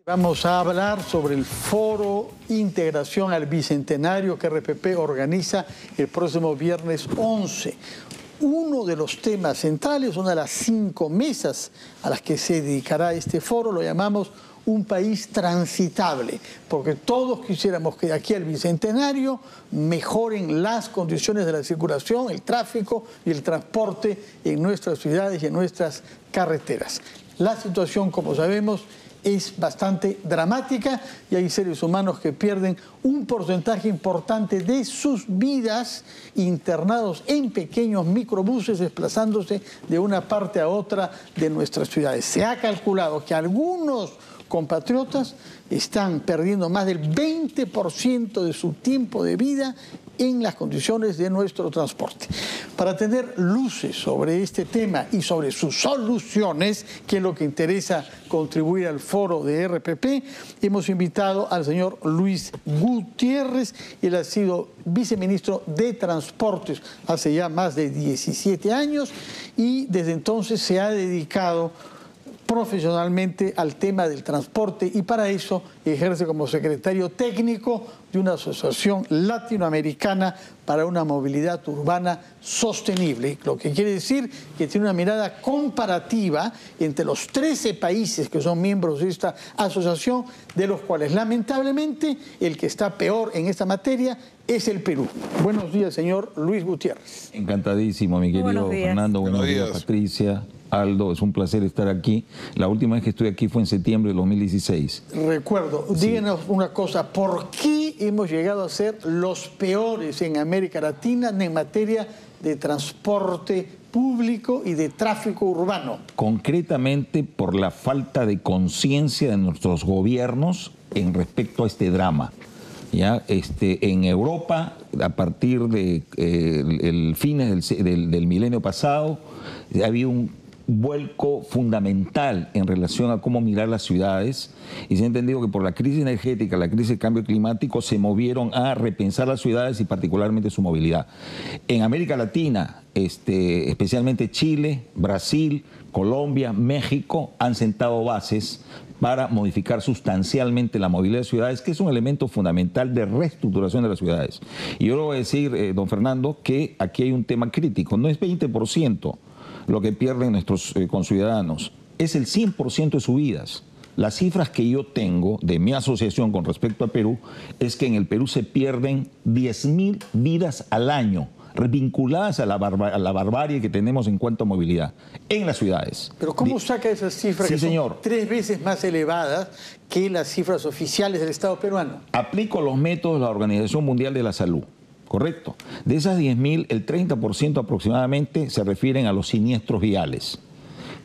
Vamos a hablar sobre el Foro Integración al Bicentenario que RPP organiza el próximo viernes 11. Uno de los temas centrales, una de las 5 mesas a las que se dedicará este foro, lo llamamos un país transitable, porque todos quisiéramos que de aquí al Bicentenario mejoren las condiciones de la circulación, el tráfico y el transporte en nuestras ciudades y en nuestras carreteras. La situación, como sabemos, es bastante dramática y hay seres humanos que pierden un porcentaje importante de sus vidas internados en pequeños microbuses desplazándose de una parte a otra de nuestras ciudades. Se ha calculado que algunos compatriotas están perdiendo más del 20% de su tiempo de vida en las condiciones de nuestro transporte. Para tener luces sobre este tema y sobre sus soluciones, que es lo que interesa contribuir al foro de RPP, hemos invitado al señor Luis Gutiérrez. Él ha sido viceministro de Transportes hace ya más de 17 años y desde entonces se ha dedicado profesionalmente al tema del transporte y para eso ejerce como secretario técnico de una asociación latinoamericana para una movilidad urbana sostenible, lo que quiere decir que tiene una mirada comparativa entre los 13 países que son miembros de esta asociación, de los cuales lamentablemente el que está peor en esta materia es el Perú. Buenos días, señor Luis Gutiérrez. Encantadísimo, mi querido Fernando. Buenos días, Patricia. Aldo, es un placer estar aquí. La última vez que estuve aquí fue en septiembre de 2016. Recuerdo. Sí. Díganos una cosa, ¿por qué hemos llegado a ser los peores en América Latina en materia de transporte público y de tráfico urbano? Concretamente por la falta de conciencia de nuestros gobiernos en respecto a este drama. ¿Ya? En Europa, a partir de el fines del milenio pasado, ha habido un vuelco fundamental en relación a cómo mirar las ciudades y se ha entendido que por la crisis energética, la crisis de cambio climático, se movieron a repensar las ciudades y particularmente su movilidad. En América Latina, especialmente Chile, Brasil, Colombia, México, han sentado bases para modificar sustancialmente la movilidad de ciudades, que es un elemento fundamental de reestructuración de las ciudades. Y yo le voy a decir, don Fernando, que aquí hay un tema crítico. No es 20% lo que pierden nuestros conciudadanos, es el 100% de sus vidas. Las cifras que yo tengo de mi asociación con respecto a Perú es que en el Perú se pierden 10.000 vidas al año, vinculadas a la barbarie que tenemos en cuanto a movilidad en las ciudades. Pero ¿cómo saca esas cifras que son 3 veces más elevadas que las cifras oficiales del Estado peruano? Aplico los métodos de la Organización Mundial de la Salud. Correcto. De esas 10.000, el 30% aproximadamente se refieren a los siniestros viales.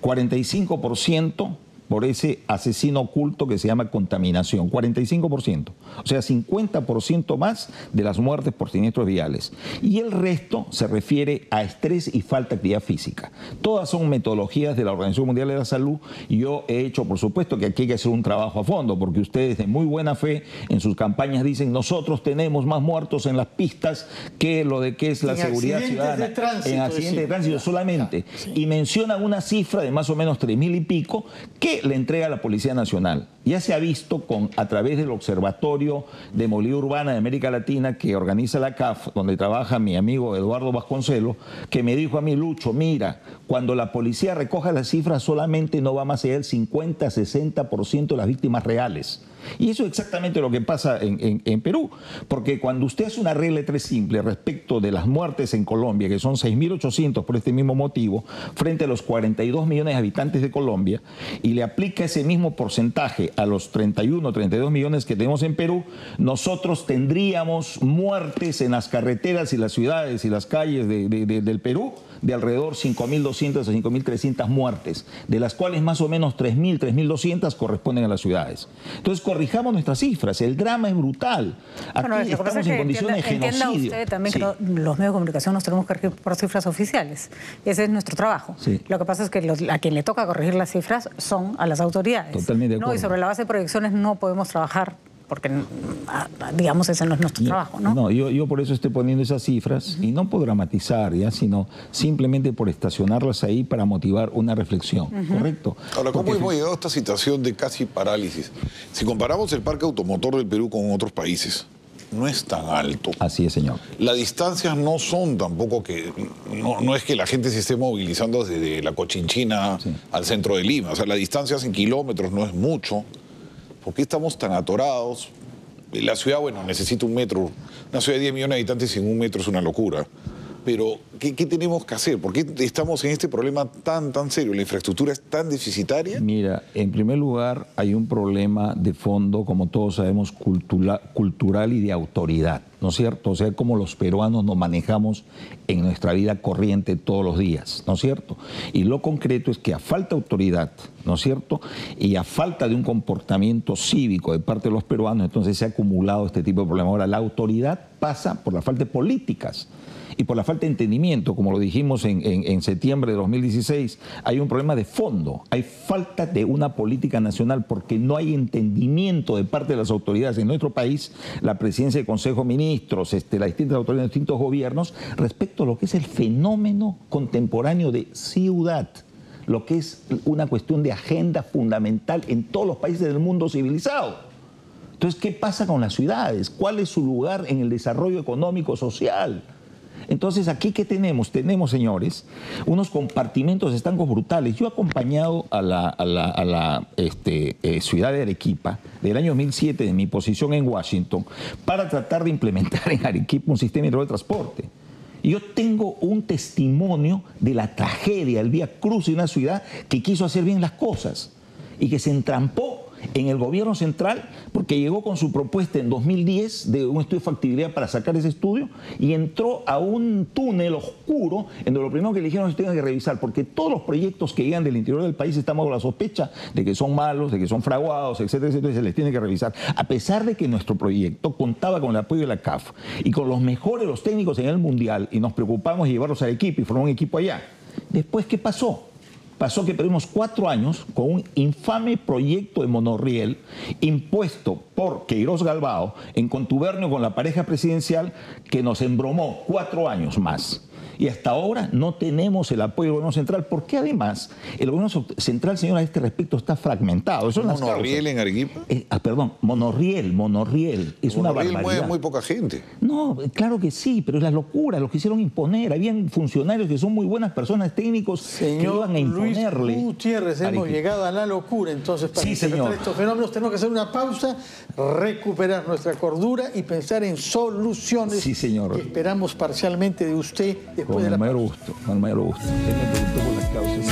45% por ese asesino oculto que se llama contaminación. 45%. O sea, 50% más de las muertes por siniestros viales. Y el resto se refiere a estrés y falta de actividad física. Todas son metodologías de la Organización Mundial de la Salud. Y yo he hecho, por supuesto, que aquí hay que hacer un trabajo a fondo, porque ustedes de muy buena fe en sus campañas dicen nosotros tenemos más muertos en las pistas que lo de que es la seguridad ciudadana. En accidentes de tránsito solamente. Sí. Y mencionan una cifra de más o menos 3.000 y pico que le entrega a la Policía Nacional. Ya se ha visto a través del Observatorio de Movilidad Urbana de América Latina que organiza la CAF, donde trabaja mi amigo Eduardo Vasconcelos, que me dijo a mí, Lucho, mira, cuando la policía recoja las cifras solamente no va más allá del 50-60% de las víctimas reales. Y eso es exactamente lo que pasa en Perú, porque cuando usted hace una regla de 3 simple respecto de las muertes en Colombia, que son 6.800 por este mismo motivo, frente a los 42 millones de habitantes de Colombia, y le aplica ese mismo porcentaje a los 31, 32 millones que tenemos en Perú, nosotros tendríamos muertes en las carreteras y las ciudades y las calles del Perú de alrededor 5.200 a 5.300 muertes, de las cuales más o menos 3.000, 3.200 corresponden a las ciudades. Entonces, corrijamos nuestras cifras, el drama es brutal. Aquí estamos en condiciones de genocidio. Entienda usted también que los medios de comunicación nos tenemos que corregir por cifras oficiales. Ese es nuestro trabajo. Sí. Lo que pasa es que a quien le toca corregir las cifras son a las autoridades. Totalmente de acuerdo. Y sobre la base de proyecciones no podemos trabajar porque digamos ese no es nuestro trabajo, ¿no? No, yo por eso estoy poniendo esas cifras, y no por dramatizar, ¿ya? Sino simplemente por estacionarlas ahí para motivar una reflexión, ¿correcto? Ahora, ¿cómo hemos llegado a esta situación de casi parálisis? Si comparamos el parque automotor del Perú con otros países, no es tan alto. Así es, señor. Las distancias no son tampoco que... No es que la gente se esté movilizando desde la Cochinchina al centro de Lima. O sea, la distancia en kilómetros no es mucho. ¿Por qué estamos tan atorados? La ciudad, bueno, necesita un metro. Una ciudad de 10 millones de habitantes sin un metro es una locura. Pero, ¿qué tenemos que hacer? ¿Por qué estamos en este problema tan serio? ¿La infraestructura es tan deficitaria? Mira, en primer lugar, hay un problema de fondo, como todos sabemos, cultural y de autoridad, ¿no es cierto? O sea, como los peruanos nos manejamos en nuestra vida corriente todos los días, ¿no es cierto? Y lo concreto es que a falta de autoridad, ¿no es cierto? Y a falta de un comportamiento cívico de parte de los peruanos, entonces se ha acumulado este tipo de problemas. Ahora, la autoridad pasa por la falta de políticas y por la falta de entendimiento, como lo dijimos en septiembre de 2016, hay un problema de fondo, hay falta de una política nacional porque no hay entendimiento de parte de las autoridades en nuestro país, la presidencia del Consejo de Ministros, las distintas autoridades de distintos gobiernos, respecto a lo que es el fenómeno contemporáneo de ciudad, lo que es una cuestión de agenda fundamental en todos los países del mundo civilizado. Entonces, ¿qué pasa con las ciudades? ¿Cuál es su lugar en el desarrollo económico social? Entonces, aquí, ¿qué tenemos? Tenemos, señores, unos compartimentos estancos brutales. Yo he acompañado a la ciudad de Arequipa del año 2007, de mi posición en Washington, para tratar de implementar en Arequipa un sistema integral de transporte. Y yo tengo un testimonio de la tragedia, el vía cruz de una ciudad que quiso hacer bien las cosas y que se entrampó en el gobierno central porque llegó con su propuesta en 2010 de un estudio de factibilidad para sacar ese estudio y entró a un túnel oscuro en donde lo primero que le dijeron es que tengan que revisar porque todos los proyectos que llegan del interior del país estamos con la sospecha de que son malos, de que son fraguados, etcétera, etcétera, y se les tiene que revisar. A pesar de que nuestro proyecto contaba con el apoyo de la CAF y con los mejores, los técnicos en el mundial, y nos preocupamos de llevarlos al equipo y formar un equipo allá. Después, ¿qué pasó? Pasó que perdimos 4 años con un infame proyecto de monorriel impuesto por Queiroz Galbao en contubernio con la pareja presidencial que nos embromó 4 años más. Y hasta ahora no tenemos el apoyo del gobierno central, porque además el gobierno central, señor, a este respecto está fragmentado. ¿Monorriel en Arequipa? Perdón, monorriel. Es una barbaridad. Mueve muy poca gente. No, claro que sí, pero es la locura, lo quisieron imponer. Habían funcionarios que son muy buenas personas, técnicos, que iban a imponerle. Luis Gutiérrez, hemos llegado a la locura. Entonces, para enfrentar estos fenómenos tenemos que hacer una pausa, recuperar nuestra cordura y pensar en soluciones que esperamos parcialmente de usted. Con el mayor gusto, con el mayor gusto. Él me preguntó por las causas.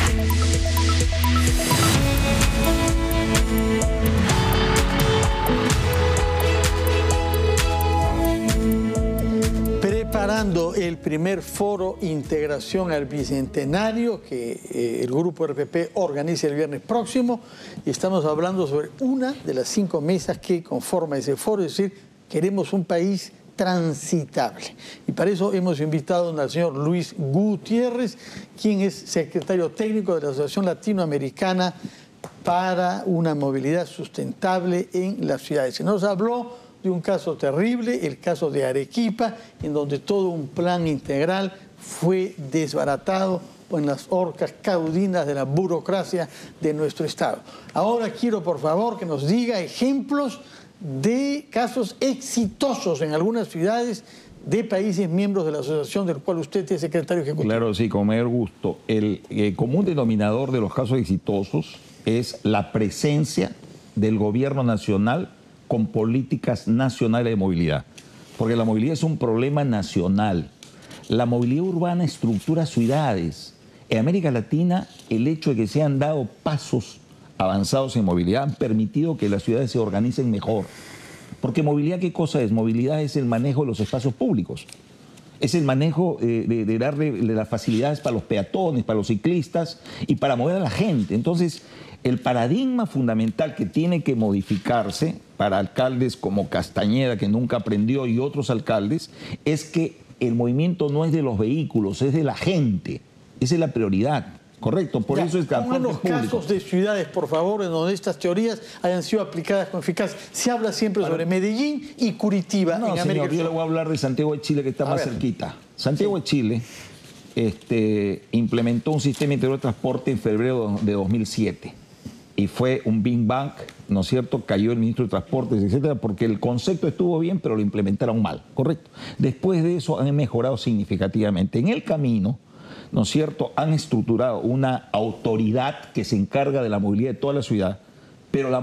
Preparando el primer foro Integración al Bicentenario que el Grupo RPP organiza el viernes próximo, y estamos hablando sobre una de las 5 mesas que conforma ese foro, es decir, queremos un país transitable. Y para eso hemos invitado al señor Luis Gutiérrez, quien es secretario técnico de la Asociación Latinoamericana para una Movilidad Sustentable en las Ciudades. Se nos habló de un caso terrible, el caso de Arequipa, en donde todo un plan integral fue desbaratado en las horcas caudinas de la burocracia de nuestro Estado. Ahora quiero, por favor, que nos diga ejemplos de casos exitosos en algunas ciudades de países miembros de la asociación del cual usted es secretario ejecutivo. Claro, sí, con mayor gusto. El común denominador de los casos exitosos es la presencia del gobierno nacional con políticas nacionales de movilidad, porque la movilidad es un problema nacional. La movilidad urbana estructura ciudades. En América Latina, el hecho de que se han dado pasos avanzados en movilidad han permitido que las ciudades se organicen mejor. Porque movilidad, ¿qué cosa es? Movilidad es el manejo de los espacios públicos. Es el manejo de darle las facilidades para los peatones, para los ciclistas y para mover a la gente. Entonces, el paradigma fundamental que tiene que modificarse para alcaldes como Castañeda, que nunca aprendió, y otros alcaldes, es que el movimiento no es de los vehículos, es de la gente. Esa es la prioridad. Correcto, por eso es transporte público. Casos de ciudades, por favor, en donde estas teorías hayan sido aplicadas con eficacia. Se habla siempre sobre Medellín y Curitiba en América señor, yo le voy a hablar de Santiago de Chile, que está más cerquita. Santiago de Chile implementó un sistema integral de transporte en febrero de 2007. Y fue un Big Bang, ¿no es cierto? Cayó el ministro de Transportes, etcétera, porque el concepto estuvo bien, pero lo implementaron mal, ¿correcto? Después de eso han mejorado significativamente. En el camino, ¿no es cierto?, han estructurado una autoridad que se encarga de la movilidad de toda la ciudad, pero la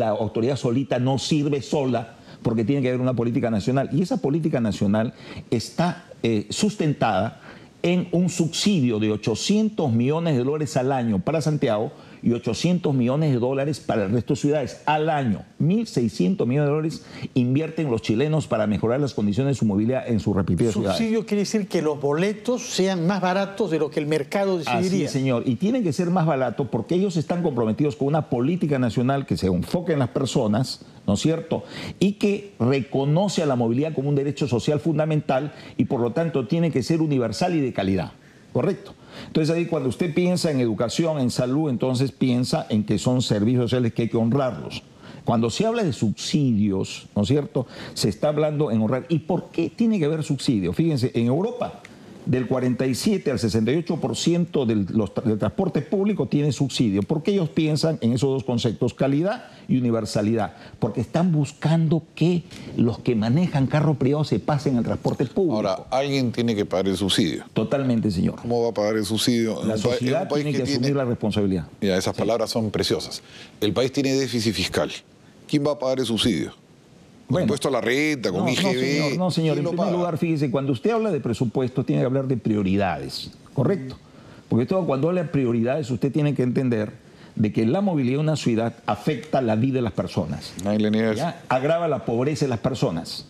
autoridad solita no sirve sola porque tiene que haber una política nacional. Y esa política nacional está sustentada en un subsidio de 800 millones de dólares al año para Santiago y 800 millones de dólares para el resto de ciudades al año. 1.600 millones de dólares invierten los chilenos para mejorar las condiciones de su movilidad en sus respectivas ciudades. Subsidio quiere decir que los boletos sean más baratos de lo que el mercado decidiría. Así es, señor. Y tienen que ser más baratos porque ellos están comprometidos con una política nacional que se enfoque en las personas, ¿no es cierto? Y que reconoce a la movilidad como un derecho social fundamental y por lo tanto tiene que ser universal y de calidad. ¿Correcto? Entonces ahí cuando usted piensa en educación, en salud, entonces piensa en que son servicios sociales que hay que honrarlos. Cuando se habla de subsidios, ¿no es cierto?, se está hablando en honrar. ¿Y por qué tiene que haber subsidio? Fíjense, en Europa, del 47 al 68% del transporte público tiene subsidio. ¿Por qué ellos piensan en esos dos conceptos, calidad y universalidad? Porque están buscando que los que manejan carro privado se pasen al transporte público. Ahora, alguien tiene que pagar el subsidio. Totalmente, señor. ¿Cómo va a pagar el subsidio? La sociedad tiene que asumir la responsabilidad. Mira, esas palabras son preciosas. El país tiene déficit fiscal. ¿Quién va a pagar el subsidio? ¿Con impuesto a la renta, con IGB? No, señor. En primer lugar, fíjese, cuando usted habla de presupuesto, tiene que hablar de prioridades, ¿correcto? Porque cuando habla de prioridades, usted tiene que entender de que la movilidad de una ciudad afecta la vida de las personas. Agrava la pobreza de las personas,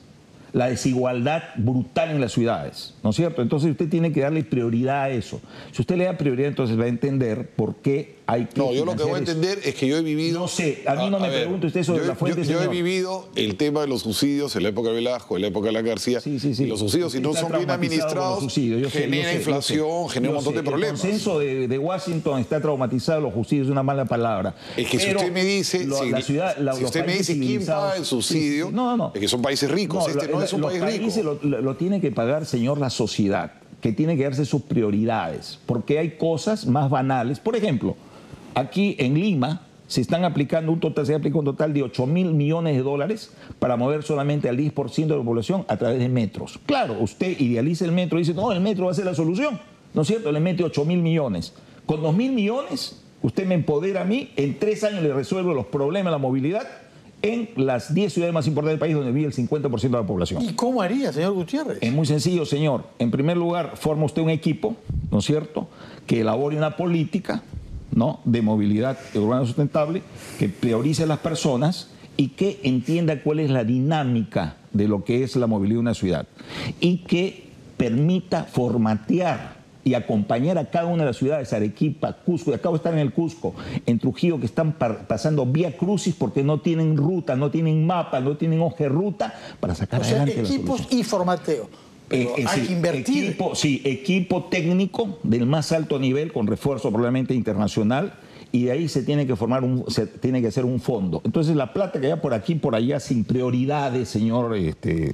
la desigualdad brutal en las ciudades, ¿no es cierto? Entonces usted tiene que darle prioridad a eso. Si usted le da prioridad, entonces va a entender por qué hay que... No, yo lo que voy a entender es que yo he vivido... No sé, a mí no me pregunte usted sobre la fuente, Yo he vivido el tema de los subsidios en la época de Velasco, en la época de la García. Sí. Y los subsidios, si no son bien administrados, genera inflación, genera un montón de problemas. El consenso de Washington está traumatizado, los subsidios es una mala palabra. Es que si usted me dice, si usted me dice quién paga el subsidio, es que son países ricos. Este no es un país rico. Lo tiene que pagar, señor, la sociedad, que tiene que darse sus prioridades, porque hay cosas más banales. Por ejemplo, aquí en Lima se aplica un total de 8.000 millones de dólares para mover solamente al 10% de la población a través de metros. Claro, usted idealiza el metro y dice, no, el metro va a ser la solución. ¿No es cierto? Le mete 8.000 millones. Con 2.000 millones, usted me empodera a mí, en 3 años le resuelvo los problemas de la movilidad en las 10 ciudades más importantes del país donde vive el 50% de la población. ¿Y cómo haría, señor Gutiérrez? Es muy sencillo, señor. En primer lugar, forma usted un equipo, ¿no es cierto?, que elabore una política, ¿no?, de movilidad urbana sustentable, que priorice a las personas y que entienda cuál es la dinámica de lo que es la movilidad de una ciudad y que permita formatear y acompañar a cada una de las ciudades, Arequipa, Cusco, y acabo de estar en el Cusco, en Trujillo, que están pasando vía crucis porque no tienen ruta, no tienen mapa, no tienen hoja de ruta para sacar adelante la solución. Equipos y formateo. Pero hay que invertir. Equipo técnico del más alto nivel, con refuerzo probablemente internacional, y de ahí se tiene que tiene que hacer un fondo. Entonces la plata que hay por aquí, por allá, sin prioridades, señor,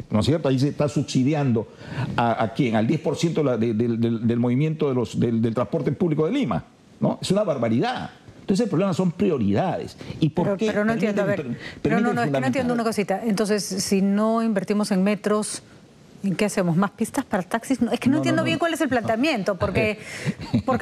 ¿no es cierto? Ahí se está subsidiando ¿a quién? Al 10% del movimiento del transporte público de Lima, ¿no? Es una barbaridad. Entonces el problema son prioridades. ¿Y por qué? Pero no entiendo, es que no entiendo una cosita. Entonces, si no invertimos en metros, ¿en qué hacemos? ¿Más pistas para taxis? No, es que no entiendo bien cuál es el planteamiento, porque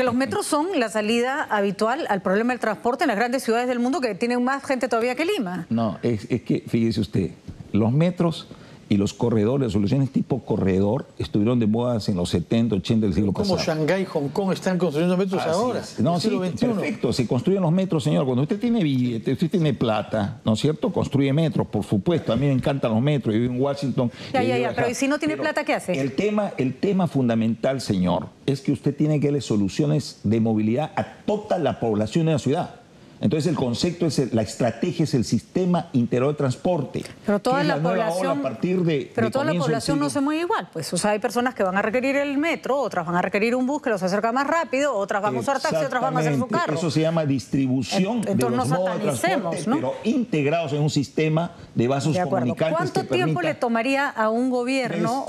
los metros son la salida habitual al problema del transporte en las grandes ciudades del mundo que tienen más gente todavía que Lima. No, es que, fíjese usted, los metros y los corredores, soluciones tipo corredor, estuvieron de moda en los 70, 80 del siglo pasado. Como Shanghái, Hong Kong están construyendo metros ahora. No, sí, perfecto, se construyen los metros, señor. Cuando usted tiene billete, usted tiene plata, ¿no es cierto? Construye metros, por supuesto. A mí me encantan los metros, yo vivo en Washington. Pero ¿y si no tiene plata, qué hace? El tema fundamental, señor, es que usted tiene que darle soluciones de movilidad a toda la población de la ciudad. Entonces el concepto es, la estrategia es el sistema integrado de transporte. Pero toda la población, a partir de, pero toda la población no se mueve igual. Pues, o sea, hay personas que van a requerir el metro, otras van a requerir un bus que los acerca más rápido, otras van a usar taxi, otras van a hacer su carro. Eso se llama distribución de los modos de transporte, ¿no? Pero integrados en un sistema de vasos comunicantes. ¿Cuánto tiempo le tomaría a un gobierno?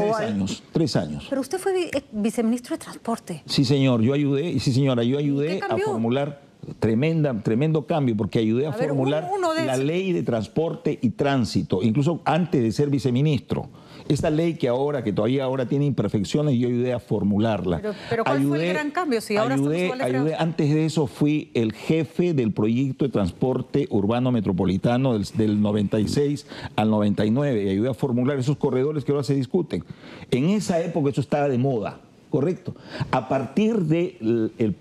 Tres años. Pero usted fue viceministro de Transporte. Sí, señor, yo ayudé, sí, señora, yo ayudé a formular tremendo cambio, porque ayudé a formular la ley de transporte y tránsito, incluso antes de ser viceministro. Esta ley que todavía ahora tiene imperfecciones, yo ayudé a formularla. Pero ¿cuál fue el gran cambio? Si ahora ayudé, antes de eso fui el jefe del proyecto de transporte urbano metropolitano del 96 al 99 y ayudé a formular esos corredores que ahora se discuten. En esa época eso estaba de moda. Correcto. A partir de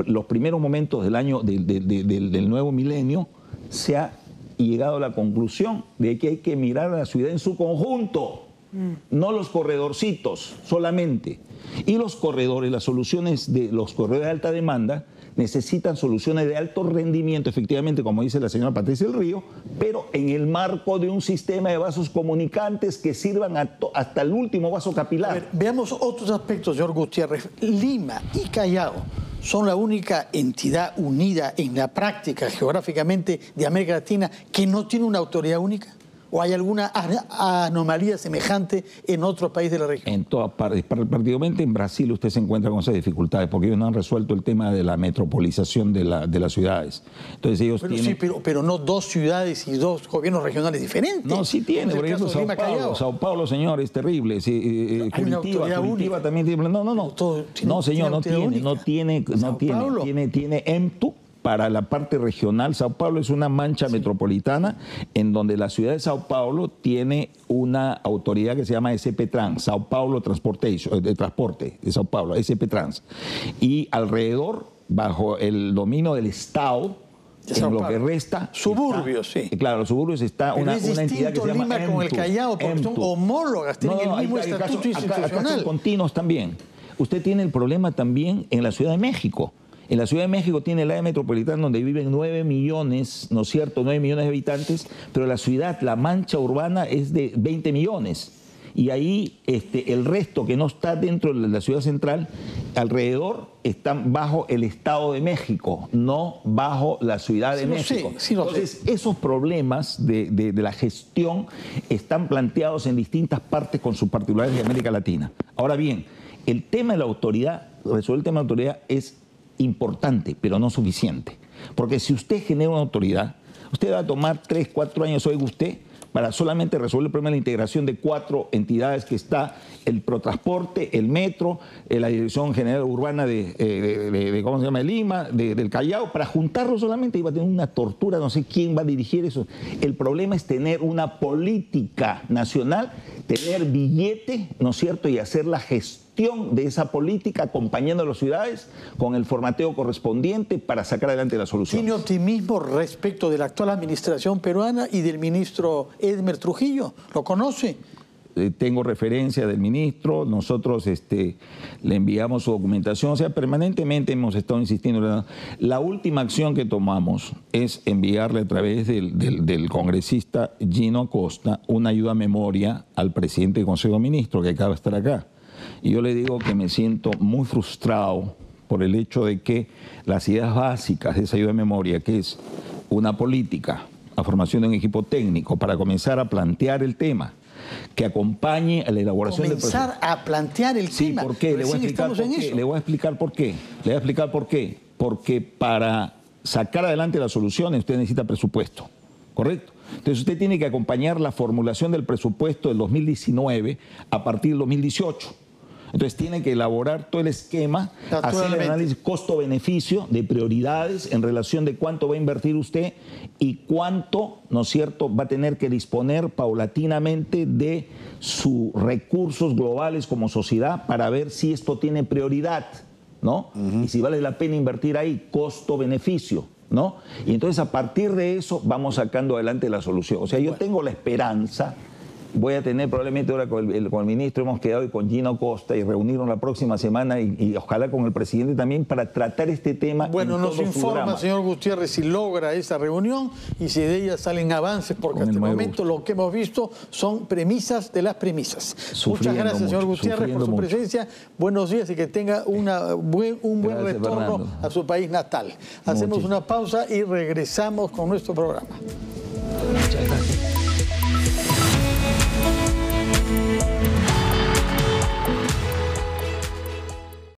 los primeros momentos del año del nuevo milenio, se ha llegado a la conclusión de que hay que mirar a la ciudad en su conjunto, no los corredorcitos solamente. Y los corredores, las soluciones de los corredores de alta demanda, necesitan soluciones de alto rendimiento, efectivamente, como dice la señora Patricia del Río, pero en el marco de un sistema de vasos comunicantes que sirvan hasta el último vaso capilar. A ver, veamos otros aspectos, señor Gutiérrez. Lima y Callao son la única entidad unida en la práctica geográficamente de América Latina que no tiene una autoridad única. ¿O hay alguna anomalía semejante en otros países de la región? En todas partes. Particularmente en Brasil usted se encuentra con esas dificultades porque ellos no han resuelto el tema de la metropolización de las ciudades. Entonces ellos tienen... Sí, pero no dos ciudades y dos gobiernos regionales diferentes. No, sí tiene. Por ejemplo, Sao Paulo, señor, es terrible. Curitiba también tiene... No, señor, no tiene EMTU. Para la parte regional, Sao Paulo es una mancha metropolitana en donde la ciudad de Sao Paulo tiene una autoridad que se llama SP Trans, Sao Paulo Transportation, de transporte de Sao Paulo, SP Trans. Y alrededor, bajo el dominio del Estado, en lo que resta... Suburbios, sí. Claro, los suburbios está una entidad que se llama Lima con el Callao, porque son homólogas, tienen el mismo estatuto institucional. Acá son continuos también. Usted tiene el problema también en la Ciudad de México. En la Ciudad de México tiene el área metropolitana donde viven 9 millones, ¿no es cierto?, 9 millones de habitantes, pero la ciudad, la mancha urbana es de 20 millones. Y ahí el resto que no está dentro de la ciudad central, alrededor, están bajo el Estado de México, no bajo la Ciudad de México. Entonces, esos problemas de la gestión están planteados en distintas partes con sus particularidades de América Latina. Ahora bien, el tema de la autoridad, resolver el tema de la autoridad es importante, pero no suficiente. Porque si usted genera una autoridad, usted va a tomar 3, 4 años, oiga usted, para solamente resolver el problema de la integración de 4 entidades que está el Protransporte, el Metro, la Dirección General Urbana ¿cómo se llama?, de Lima, del Callao, para juntarlo solamente iba a tener una tortura, no sé quién va a dirigir eso. El problema es tener una política nacional, tener billete, ¿no es cierto?, y hacer la gestión de esa política acompañando a las ciudades con el formateo correspondiente para sacar adelante la solución. ¿Tiene optimismo respecto de la actual administración peruana y del ministro Edmer Trujillo? ¿Lo conoce? Tengo referencia del ministro, nosotros le enviamos su documentación, o sea, permanentemente hemos estado insistiendo. La última acción que tomamos es enviarle a través del congresista Gino Acosta una ayuda a memoria al presidente del Consejo de Ministros, que acaba de estar acá. Y yo le digo que me siento muy frustrado por el hecho de que las ideas básicas de esa ayuda de memoria, que es una política, la formación de un equipo técnico para comenzar a plantear el tema, que acompañe a la elaboración del proceso. Comenzar a plantear el tema. Sí, ¿por qué? Le voy a explicar por qué. Porque para sacar adelante las soluciones usted necesita presupuesto, ¿correcto? Entonces usted tiene que acompañar la formulación del presupuesto del 2019 a partir del 2018. Entonces tiene que elaborar todo el esquema, hacer el análisis costo-beneficio de prioridades en relación de cuánto va a invertir usted y cuánto, ¿no es cierto?, va a tener que disponer paulatinamente de sus recursos globales como sociedad para ver si esto tiene prioridad, ¿no? Y si vale la pena invertir ahí, costo-beneficio, ¿no? Y entonces a partir de eso vamos sacando adelante la solución. O sea, yo tengo la esperanza Voy a tener probablemente ahora con el ministro, hemos quedado y con Gino Costa y reunirnos la próxima semana y ojalá con el presidente también para tratar este tema. Bueno, nos informa, señor Gutiérrez, si logra esa reunión y si de ella salen avances, porque hasta el momento lo que hemos visto son premisas de las premisas. Muchas gracias, señor Gutiérrez, por su presencia. Buenos días y que tenga un buen retorno Fernando. a su país natal. Hacemos una pausa y regresamos con nuestro programa. Muchas gracias.